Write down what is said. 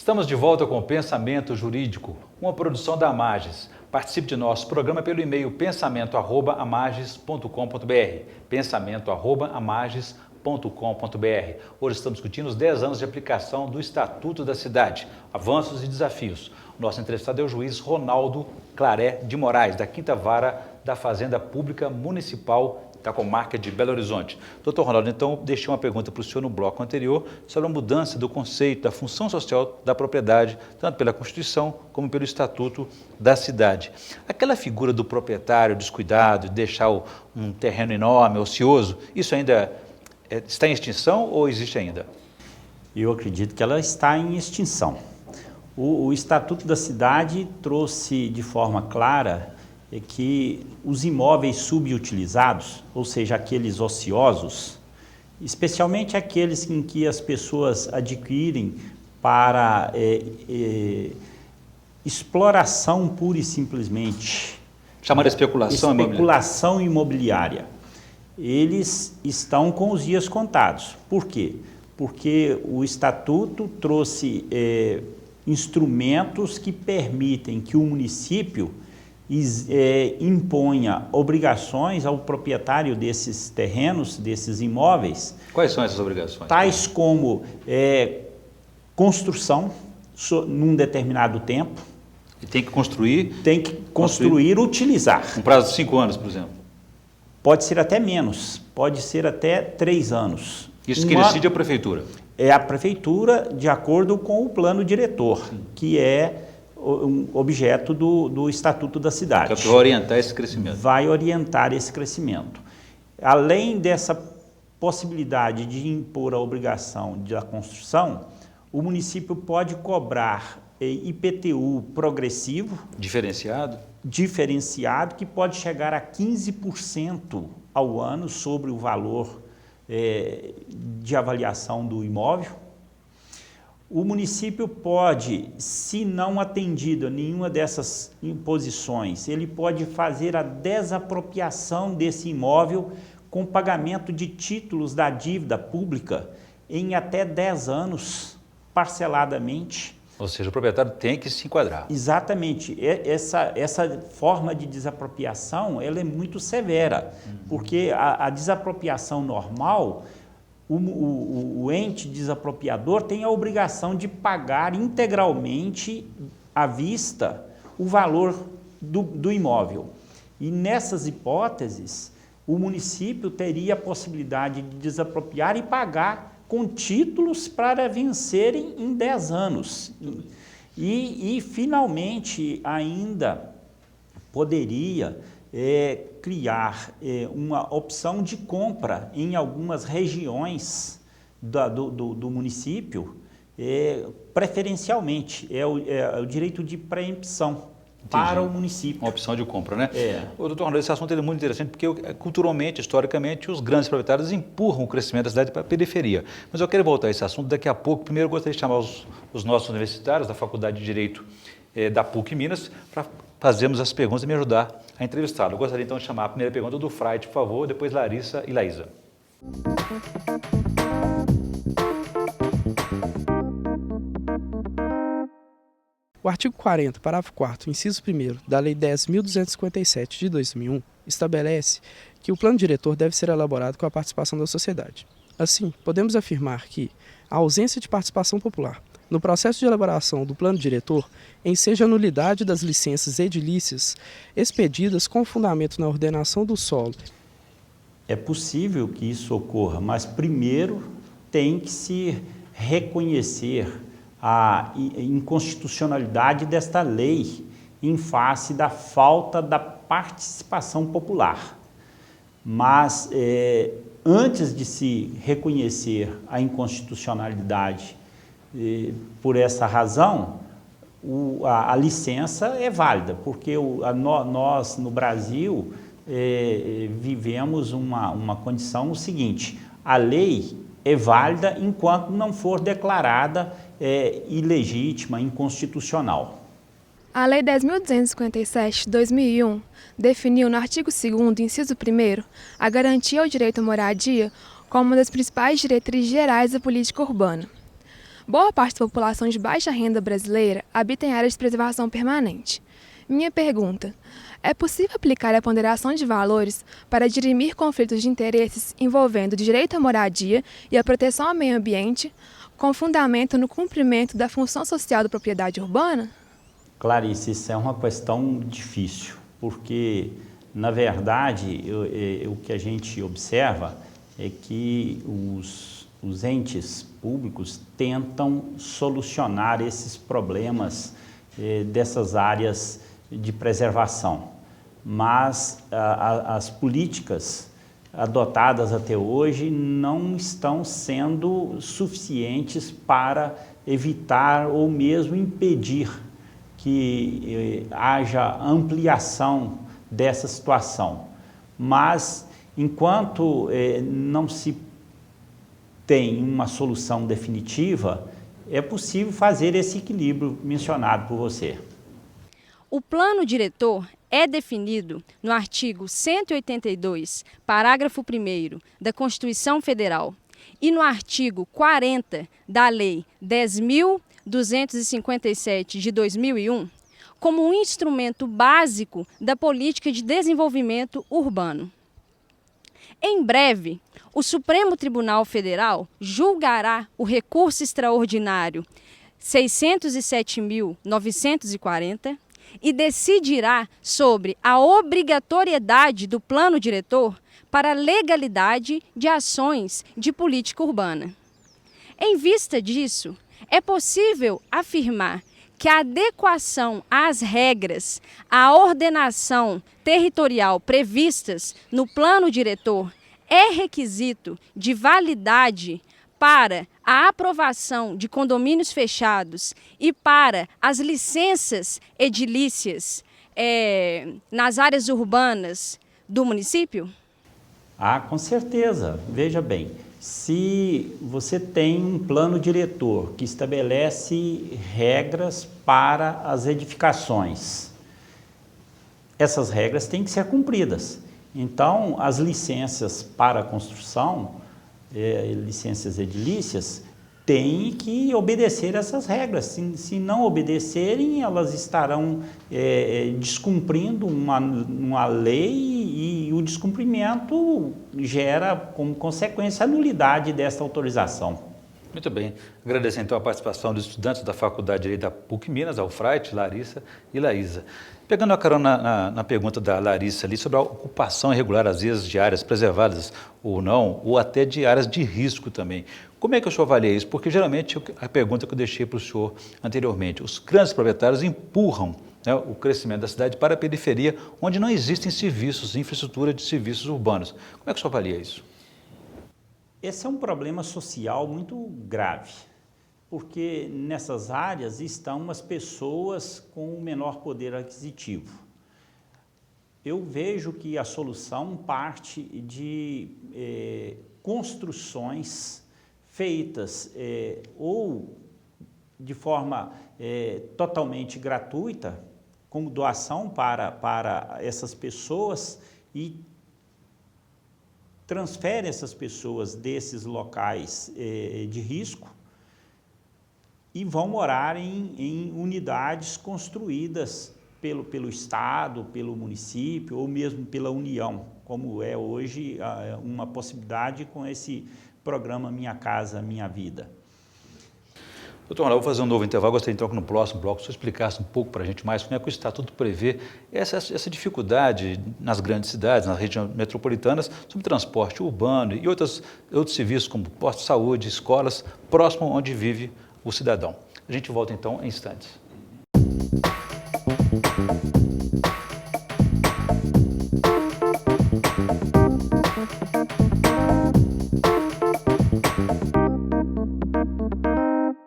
Estamos de volta com o Pensamento Jurídico, uma produção da Amages. Participe de nosso programa pelo e-mail pensamento@amages.com.br, pensamento@amages.com.br. Hoje estamos discutindo os 10 anos de aplicação do Estatuto da Cidade, avanços e desafios. O nosso entrevistado é o juiz Ronaldo Claré de Moraes, da 5ª Vara da Fazenda Pública Municipal da Comarca de Belo Horizonte. Doutor Ronaldo, então, deixei uma pergunta para o senhor no bloco anterior sobre a mudança do conceito da função social da propriedade, tanto pela Constituição como pelo Estatuto da Cidade. Aquela figura do proprietário descuidado, de deixar um terreno enorme, ocioso, isso ainda está em extinção ou existe ainda? Eu acredito que ela está em extinção. O Estatuto da Cidade trouxe de forma clara que os imóveis subutilizados, ou seja, aqueles ociosos, especialmente aqueles em que as pessoas adquirem para exploração pura e simplesmente. Chamada especulação imobiliária. Eles estão com os dias contados. Por quê? Porque o Estatuto trouxe instrumentos que permitem que o município imponha obrigações ao proprietário desses terrenos, desses imóveis. Quais são essas obrigações? Tais como construção num determinado tempo. E tem que construir? Tem que construir, utilizar. Um prazo de 5 anos, por exemplo? Pode ser até menos, pode ser até 3 anos. Isso que decide a prefeitura? É a prefeitura, de acordo com o plano diretor, que é um objeto do Estatuto da Cidade. Que vai orientar esse crescimento. Vai orientar esse crescimento. Além dessa possibilidade de impor a obrigação da construção, o município pode cobrar IPTU progressivo. Diferenciado, que pode chegar a 15% ao ano sobre o valor de avaliação do imóvel. O município pode, se não atendido a nenhuma dessas imposições, ele pode fazer a desapropriação desse imóvel com pagamento de títulos da dívida pública em até 10 anos, parceladamente. Ou seja, o proprietário tem que se enquadrar. Exatamente. Essa forma de desapropriação, ela é muito severa, porque a desapropriação normal, o ente desapropriador tem a obrigação de pagar integralmente à vista o valor do imóvel. E nessas hipóteses, o município teria a possibilidade de desapropriar e pagar com títulos para vencerem em 10 anos. E finalmente, ainda poderia criar uma opção de compra em algumas regiões do município, preferencialmente, é o direito de preempção. Entendi. Para o município. Uma opção de compra, né? Doutor Ronaldo, esse assunto é muito interessante porque culturalmente, historicamente, os grandes proprietários empurram o crescimento da cidade para a periferia. Mas eu quero voltar a esse assunto daqui a pouco. Primeiro eu gostaria de chamar os nossos universitários da Faculdade de Direito da PUC Minas para fazermos as perguntas e me ajudar a entrevistá-lo. Eu gostaria então de chamar a primeira pergunta do Frade, por favor, depois Larissa e Laísa. O artigo 40, parágrafo 4º, inciso 1º da Lei 10.257 de 2001 estabelece que o plano diretor deve ser elaborado com a participação da sociedade. Assim, podemos afirmar que a ausência de participação popular no processo de elaboração do plano diretor enseja a nulidade das licenças edilícias expedidas com fundamento na ordenação do solo. É possível que isso ocorra, mas primeiro tem que se reconhecer a inconstitucionalidade desta lei em face da falta da participação popular. Mas antes de se reconhecer a inconstitucionalidade por essa razão, a licença é válida, porque nós no Brasil vivemos uma condição seguinte: a lei é válida enquanto não for declarada ilegítima, inconstitucional. A Lei 10.257 de 2001 definiu no artigo 2º, inciso 1º, a garantia ao direito à moradia como uma das principais diretrizes gerais da política urbana. Boa parte da população de baixa renda brasileira habita em áreas de preservação permanente. Minha pergunta: é possível aplicar a ponderação de valores para dirimir conflitos de interesses envolvendo o direito à moradia e a proteção ao meio ambiente, com fundamento no cumprimento da função social da propriedade urbana? Clarice, isso é uma questão difícil, porque, na verdade, o que a gente observa é que os entes públicos tentam solucionar esses problemas dessas áreas de preservação, mas as políticas adotadas até hoje não estão sendo suficientes para evitar ou mesmo impedir que haja ampliação dessa situação. Mas, enquanto não se tem uma solução definitiva, é possível fazer esse equilíbrio mencionado por você. O plano diretor é definido no artigo 182, parágrafo 1º da Constituição Federal e no artigo 40 da Lei 10.257 de 2001 como um instrumento básico da política de desenvolvimento urbano. Em breve, o Supremo Tribunal Federal julgará o recurso extraordinário 607.940 e decidirá sobre a obrigatoriedade do plano diretor para a legalidade de ações de política urbana. Em vista disso, é possível afirmar que a adequação às regras, à ordenação territorial previstas no plano diretor é requisito de validade para a aprovação de condomínios fechados e para as licenças edilícias nas áreas urbanas do município? Ah, com certeza. Veja bem, se você tem um plano diretor que estabelece regras para as edificações, essas regras têm que ser cumpridas. Então, as licenças para a construção, licenças edilícias, têm que obedecer essas regras. Se não obedecerem, elas estarão descumprindo uma lei e o descumprimento gera como consequência a nulidade dessa autorização. Muito bem. Agradeço então a participação dos estudantes da Faculdade de Direito da PUC Minas, Alfraite, Larissa e Laísa. Pegando a carona na pergunta da Larissa ali sobre a ocupação irregular, às vezes, de áreas preservadas ou não, ou até de áreas de risco também. Como é que o senhor avalia isso? Porque geralmente a pergunta que eu deixei para o senhor anteriormente, os grandes proprietários empurram, né, o crescimento da cidade para a periferia, onde não existem serviços, infraestrutura de serviços urbanos. Como é que o senhor avalia isso? Esse é um problema social muito grave, porque nessas áreas estão as pessoas com o menor poder aquisitivo. Eu vejo que a solução parte de construções feitas ou de forma totalmente gratuita, como doação para essas pessoas, e transfere essas pessoas desses locais de risco e vão morar em unidades construídas pelo Estado, pelo município ou mesmo pela União, como é hoje uma possibilidade com esse programa Minha Casa Minha Vida. Doutor Ronaldo, vou fazer um novo intervalo. Gostaria então que no próximo bloco o senhor explicasse um pouco para a gente mais como é que o Estatuto prevê essa dificuldade nas grandes cidades, nas regiões metropolitanas, sobre transporte urbano e outros serviços como postos de saúde, escolas, próximo onde vive o cidadão. A gente volta então em instantes.